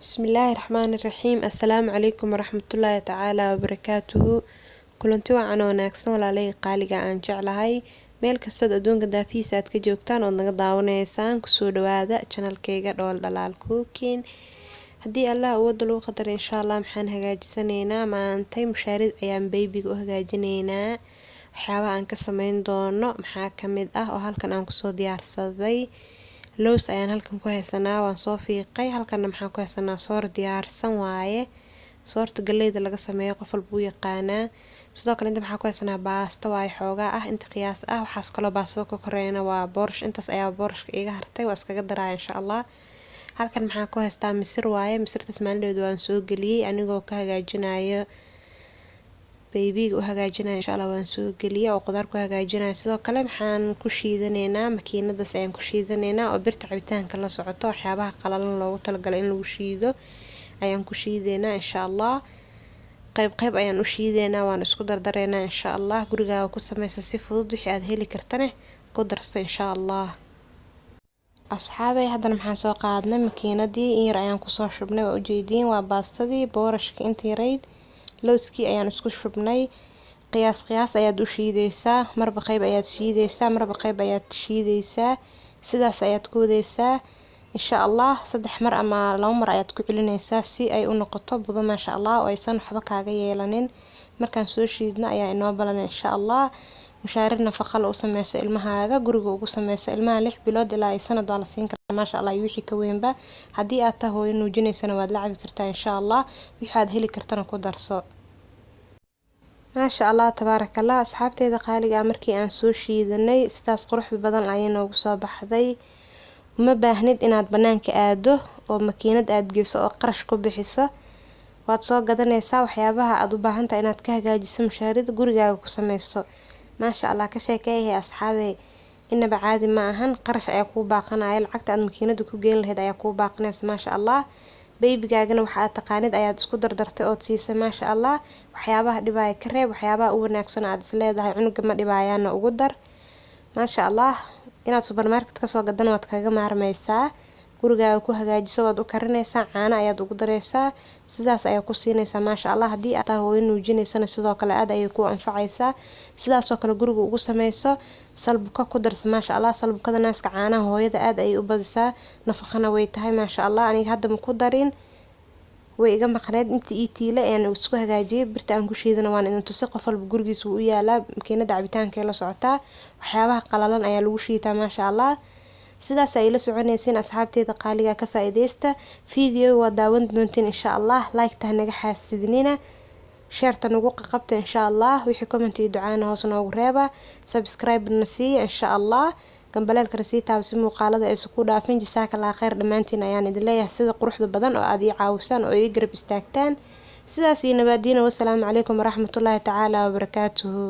Bismillaahi Raxmaani Raxiim. Assalaamu calaykum waraxmatullaahi tacaala wabarakaatuhu. Kulanti wacan oo wanaagsan walaalay qaaliga aan jeclahay meel kastood adduunka daafihiisa aad ka joogtaan ood naga daawanaysaan kusoo dhawaada channelkayga dhool dhalaal cooking. Haddii Allah awood lagu qadaro insha Allah maxaan hagaajisanaynaa maantay mushaarid ayaan baybiga u hagaajinaynaa. Waxyaabaha aan ka samayn doono maxaa ka mid ah oo halkan aan kusoo diyaarsaday. Lows ayaan halkan ku haysanaa waan soo fiiqay halkanna maxaan ku haysanaa soor diyaarsan waaye. Soorta galleyda laga sameeyo qof walba wuu yaqaanaa. Sidoo kale inta maxaan ku haysanaa baasta waaye xoogaa ah inta qiyaas ah waxaas kaloo baastada ka koreeyna waa boorash intaas ayaa boorashka iga hartay waa iskaga daraa insha Allah. Halkan maxaan ku haystaa misir waaye misirtaas maalin waan soo geliyay anigoo ka hagaajinayo baybiga u hagaajinayo insha Allah waan soo geliyay oo qudaar ku hagaajinayo sidoo kale maxaan ku shiidanaynaa makiinadaas ayaan ku shiidanaynaa oo birta cabitaanka la socoto waxyaabaha qalalan loogu talagalay in lagu shiido ayaan ku shiideynaa insha Allah qayb ayaan u shiideynaa waan isku dardareynaa insha Allah gurigaaga ku sameyso si fudud wixii aad heli kartane ku darso insha Allah. Asxaabay haddana maxaan soo qaadnay makiinadii in yar ayaan kusoo shubnay waa ujeediin waa baastadii boorashka intii yarayd lowskii ayaan isku shubnay qiyaas ayaad u shiideysaa marba qayb ayaad shiideysaa marba qayb ayaad shiideysaa sidaas ayaad ku wadeysaa insha Allah 3 mar ama 2 mar ayaad ku celineysaa si ay u noqoto budo maasha Allah oo aysan waxba kaaga yeelanin markaan soo shiidno ayaa inoo balan insha Allah mushaarid nafaqo loo sameeyo ilmahaaga guriga ugu sameeyo ilmaha 6 bilood ilaa ay sanad waa la siin karaa maasha Allah iyo wixii ka weynba haddii aad tahay hooyo nuujinaysana waad la cabi kartaa insha Allah wixii aad heli kartana ku darso maasha Allah tabaarakallah asxaabteeda qaaliga markii aan soo shiidanay sidaas quruxda badan ayay noogu soo baxday uma baahnid inaad banaanka aado oo makiinad aad geyso oo qarash ku bixiso waad soo gadanaysaa waxyaabaha aad u baahan tahay inaad ka hagaajiso mushaarid gurigaaga ku sameyso maasha Allah ka sheekeeyay asxaabay inaba caadi ma ahan qarash ayaa ku baaqanaya lacagta aad makiinada ku geyn lahayd ayaa ku baaqanaysa maasha Allah baybigaagana waxa aad taqaanid ayaad isku dardartay oo siisay maasha Allah waxyaabaha dhibaya ka reeb waxyaabaha u wanaagsan aad is leedahay cunuga ma dhibaayana ugu dar maasha Allah inaad supermarket ka soo gadan waad kaga maarmaysaa gurigaaga ku hagaajiso waad u karinaysaa caano ayaad ugu dareysaa sidaas ayaa ku siinaysaa maasha Allah haddii aad tahay hooyo nuujinaysana sidoo kale aad ayay ku anfacaysaa sidaas oo kale guriga ugu sameyso salbuka ku darso maasha Allah salbukada naaska caanaha hooyada aad ayay u badisaa nafaqana way tahay maasha Allah aniga hadda ma ku darin way iga maqneed intii ii tiile aan isku hagaajiyay birta aan ku shiidana waan idin tusay qof walba gurigiisa u yaalaa makiinada cabitaanka la socotaa waxyaabaha qalalan ayaa lagu shiitaa maasha Allah sidaas ay la soconaysiin asxaabteeda qaaliga ka faa'iideysta video waa daawan doontiin insha Allah like ta naga xaasidnina share ta nagu qabta insha Allah wixii comment iyo ducaan hoos noogu reeba subscribe na sii insha Allah gambaleelka sii taabsi muuqaalada ay isku dhaafin jisaaka la khayr dhamaantiin ayaan idin leeyahay sida quruxda badan oo aad ii caawisaan oo ii garab istaagtaan sidaas iyo nabadiina wassalaamu calaykum waraxmatullaahi tacaala wabarakaatuhu.